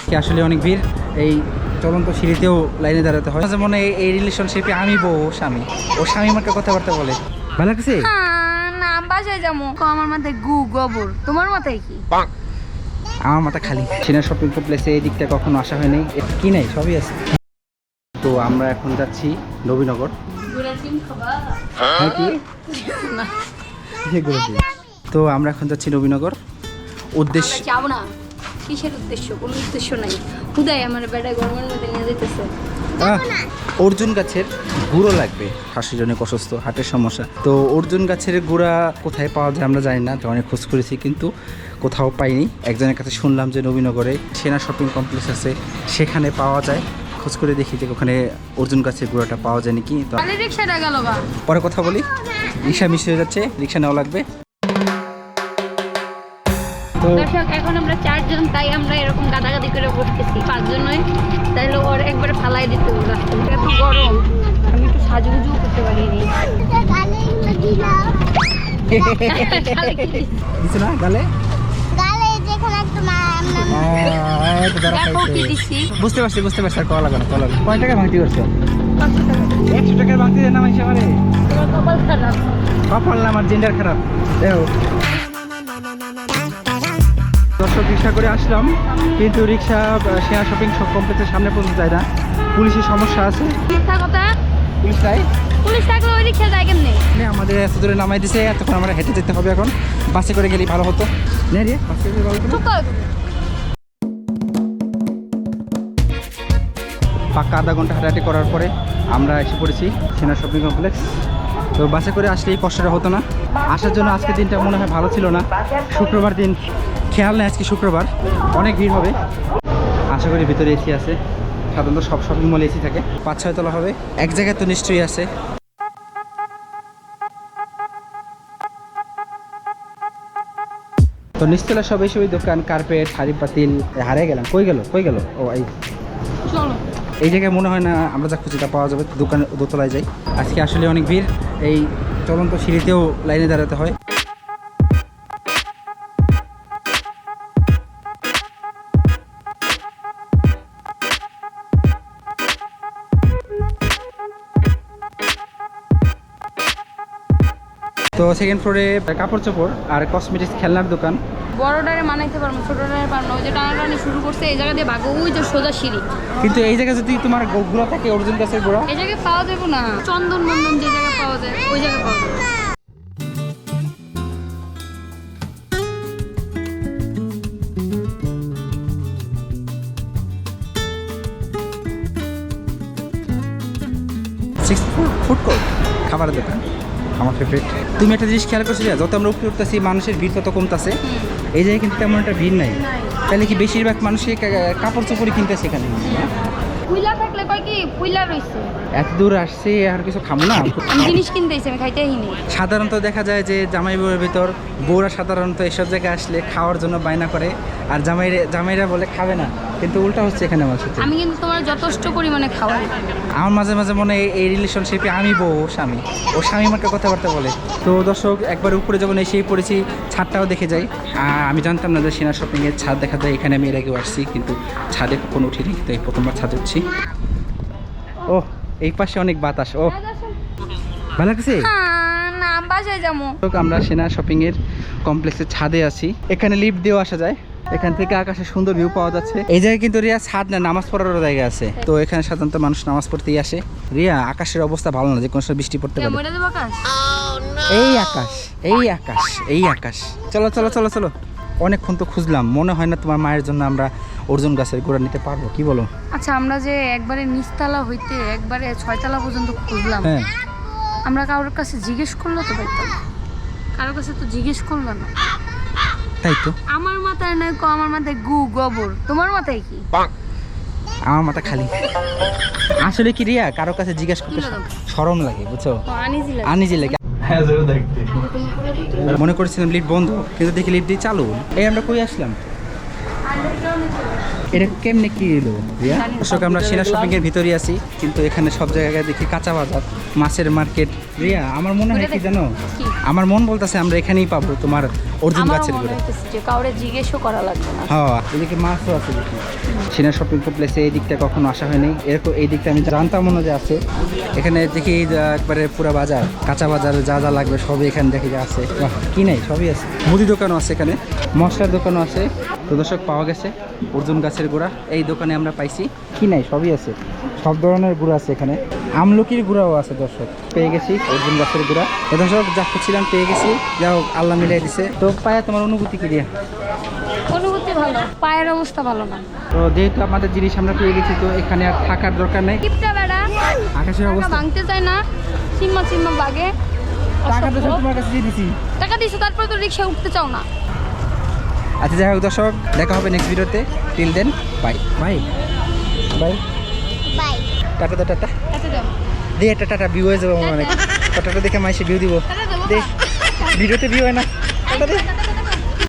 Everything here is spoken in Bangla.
কি আসলে অনেক ভিড় এই চলন্ত সিঁড়িতেও লাইনে দাঁড়াতে হয় যেমন এই রিলেশনশিপে আমি বউ ও স্বামী আমাকে কথাবার্তা বলে ভালো লাগছে না বাসায় যাবো আমার মাথায় গু গোবর তোমার মাথায় কি আমার মাথা খালি সিনা শপিং কমপ্লেক্সে এই দিকটা কখনো আসা হয়নি কি নাই সবই আছে তো আমরা এখন যাচ্ছি নবীনগর তো আমরা এখন যাচ্ছি নবীনগর উদ্দেশ্য যাবো না কিসের উদ্দেশ্য কোনো উদ্দেশ্য নাই খুদাই আমার বেড়ায় গরমের মধ্যে নিয়ে যেতেছে অর্জুন গাছের গুঁড়ো লাগবে হাসির জন্য অসুস্থ হার্টের সমস্যা তো অর্জুন গাছের গুঁড়া কোথায় পাওয়া যায় আমরা জানি না অনেক খোঁজ করেছি কিন্তু কোথাও পাইনি একজনের কাছে শুনলাম যে নবীনগরে সেনা শপিং কমপ্লেক্স আছে সেখানে পাওয়া যায় খোঁজ করে দেখি যে ওখানে অর্জুন গাছের গুঁড়াটা পাওয়া যায় নাকি তো রিক্সাটা গেল পরে কথা বলি রিক্সা মিস হয়ে যাচ্ছে রিক্সা নেওয়া লাগবে দর্শক এখন আমরা 4 জন তাই আমরা এরকম গাদাগাদি করে বসতেছি 5 জন নয় তাইলে ওর একবারে ফালাই দিতে হবে রাস্তায় এত গরম আমি একটু সাজুগুজু করতে পারিনি কিছু না গালে বুঝতে পারছি আর কলা লাগবে কয় টাকা ভাঙতি করছো 100 টাকার ভাঙতি দেয় না মানুষ আমার কপাল না আমার জেন্ডার খারাপ দর্শক রিক্সা করে আসলাম কিন্তু রিক্সা সেনা শপিং কমপ্লেক্সের সামনে পর্যন্ত যায় না পুলিশের সমস্যা আছে পুলিশ থাকলে ওই রিক্সা যায় কেমনে আমাদের এত দূরে নামাই দিছে এতক্ষণ আমরা হেঁটে যেতে হবে এখন বাসে করে গেলেই ভালো হতো পাক্কা আধা ঘন্টা হাঁটাহাঁটি করার পরে আমরা এসে পড়েছি সেনা শপিং কমপ্লেক্স তো বাসে করে আসলে এই কষ্টটা হতো না আসার জন্য আজকে দিনটা মনে হয় ভালো ছিল না শুক্রবার দিন খেয়াল নেই আজকে শুক্রবার অনেক ভিড় হবে আশা করি ভিতরে এসি আছে সাধারণত সব শপিং মলে এসি থাকে 5-6 তলা হবে এক জায়গায় তো নিশ্চয়ই আছে তো নিচতলা সব এসে ওই দোকান কার্পেট হাড়ি পাতিল হারিয়ে গেলাম কই গেল ও এই জায়গায় মনে হয় না আমরা যা খুঁজি তা পাওয়া যাবে দোকানে দোতলায় যাই আজকে আসলে অনেক ভিড় এই চলন্ত সিঁড়িতেও লাইনে দাঁড়াতে হয় তো সেকেন্ড ফ্লোরে কাপড় চোপড় আর কসমেটিক্স খেলনার দোকান বড়টারে মানাইতে পারবো ছোটটারে পারবো ওই যে টানাটানি শুরু করছে এই জায়গা দিয়ে ভাগো ওই যে সোজা সিঁড়ি কিন্তু এই জায়গায় যদি তোমার গুঁড়া থাকে অর্জুন গাছের গুঁড়া এই জায়গায় পাওয়া যাবে না চন্দন মন্দন যে জায়গায় পাওয়া যায় ওই জায়গায় পাওয়া যাবে 6 ফুড কোর্ট খাবারের দোকান আমার ফেভারিট তুমি একটা জিনিস খেয়াল করছো যত আমরা উপরে উঠতেছি মানুষের ভিড় তত কমতেছে এই জায়গায় কিন্তু তেমন একটা ভিড় নাই তাহলে কি বেশিরভাগ মানুষই কাপড় চোপড় কিনতেছে এখানে ফুইলা থাকলে কয় কি ফুইলা রইছে এত দূর আসছে আর কিছু খাবো না আমি জিনিস কিনতেছি আমি খাইতেই নি সাধারণত দেখা যায় যে জামাই বউয়ের ভিতর বউরা সাধারণত এসব জায়গায় আসলে খাওয়ার জন্য বায়না করে আর জামাইরা বলে খাবে না কিন্তু উল্টা হচ্ছে এখানে আমার সাথে আমি কিন্তু তোমার যথেষ্ট পরিমাণে খাওয়াই আমার মাঝে মাঝে মনে হয় এই রিলেশনশিপে আমি বউ ও স্বামী আমাকে কথাবার্তা বলে তো দর্শক একবার উপরে যখন এসেই পড়েছি ছাদটাও দেখে যাই আমি জানতাম না যে সেনা শপিংয়ের ছাদ দেখা যায় এখানে আমি এর আগেও আসছি কিন্তু ছাদে কখনো উঠিনি তো এই প্রথমবার ছাদে উঠছি ও এই পাশে অনেক বাতাস ও ভালো লাগছে না বাসায় যাবো আমরা সেনা শপিং এর কমপ্লেক্সের ছাদে আছি এখানে লিফট দিয়েও আসা যায় এখান থেকে আকাশে সুন্দর ভিউ পাওয়া যাচ্ছে এই জায়গায় কিন্তু রিয়া ছাদ না নামাজ পড়ার জায়গা আছে তো এখানে সাধারণত মানুষ নামাজ পড়তেই আসে রিয়া আকাশের অবস্থা ভালো না যে কোনো সময় বৃষ্টি পড়তে পারে এই আকাশ চলো অনেকক্ষণ তো খুঁজলাম মনে হয় না তোমার মায়ের জন্য আমরা অর্জুন গাছের গোড়া নিতে পারবো কি বলো আচ্ছা আমরা যে একবারে নিচতলা হইতে একবারে 6 তলা পর্যন্ত খুঁজলাম হ্যাঁ আমরা কারোর কাছে জিজ্ঞেস করলো তো পাইতাম কারোর কাছে তো জিজ্ঞেস করলো না তাই তো আমার মাথায় নয় আমার মাথায় গু গোবর তোমার মাথায় কি আমার মাথা খালি আসলে কি রিয়া কারো কাছে জিজ্ঞেস করতে শরম লাগে বুঝছো আনিজি লাগে মনে করেছিলাম লিফট বন্ধ কিন্তু দেখি লিফট দিয়ে চালু এই আমরা কই আসলাম এটা কেমনে কি এলো রিয়া দর্শক আমরা সেনা শপিং এর ভিতরে আছি কিন্তু এখানে সব জায়গায় দেখি কাঁচা বাজার মাছের মার্কেট। রিয়া আমার মনে হয় কি জানো, কি? আমার মন বলতেছে আমরা এখানেই পাবো তোমার অর্জুন আমার গাছের মনে গুঁড়া। হইতেছে যে কাউরে জিজ্ঞেসও করা লাগবে না। হ্যাঁ, এদিকে মাছও আছে দেখি। সিনা শপিং কমপ্লেক্সে এই দিকটা কখনো আসা হয়নি, এরকম এই দিকটা আমি জানতাম মনে যে আছে। এখানে দেখি যে একবারে পুরো বাজার, কাঁচা বাজার যা যা লাগবে সবই এখানে দেখি যে আছে। বাহ, কি নাই সবই আছে, মুদি দোকানও আছে এখানে, মশলার দোকানও আছে। তো দর্শক পাওয়া গেছে অর্জুন গাছের গুঁড়া, এই দোকানে আমরা পাইছি। কি নাই সবই আছে, সব ধরনের গুঁড়া আছে এখানে। আমলকির গুঁড়াও আছে দর্শক, পেয়ে গেছি অর্জুন গাছের গুঁড়া। তো দর্শক যা খুঁজছিলাম পেয়ে গেছি, যা হোক আল্লাহ মিলিয়ে দিছে। তো পায়া তোমার অনুভূতি কি দিয়া? অনুভূতি ভালো, পায়ের অবস্থা ভালো না। তো যেহেতু আমাদের জিনিস আমরা পেয়ে গেছি, তো এখানে আর থাকার দরকার নেই। কিপটা বেড়া আকাশের টাকা অবস্থা, ভাঙতে চায় না, সিম্মা সিম্মা বাগে। টাকা তো সব তোমার কাছে দিয়ে দিছি। টাকা দিছো তারপরে তো রিক্সা উঠতে চাও না। আচ্ছা যাই হোক দর্শক, দেখা হবে নেক্সট ভিডিওতে। Till then bye bye bye bye. Tata দে, টাটা টাটা দাও। দে, একটা টাটা ভিউ হয়ে যাবে আমার অনেক। টাটা দেখে মাইসে ভিউ দিব টাটা দাও দে, বাবা। ভিডিওতে ভিউ হয় না। টাটা দে। টাটা দাও।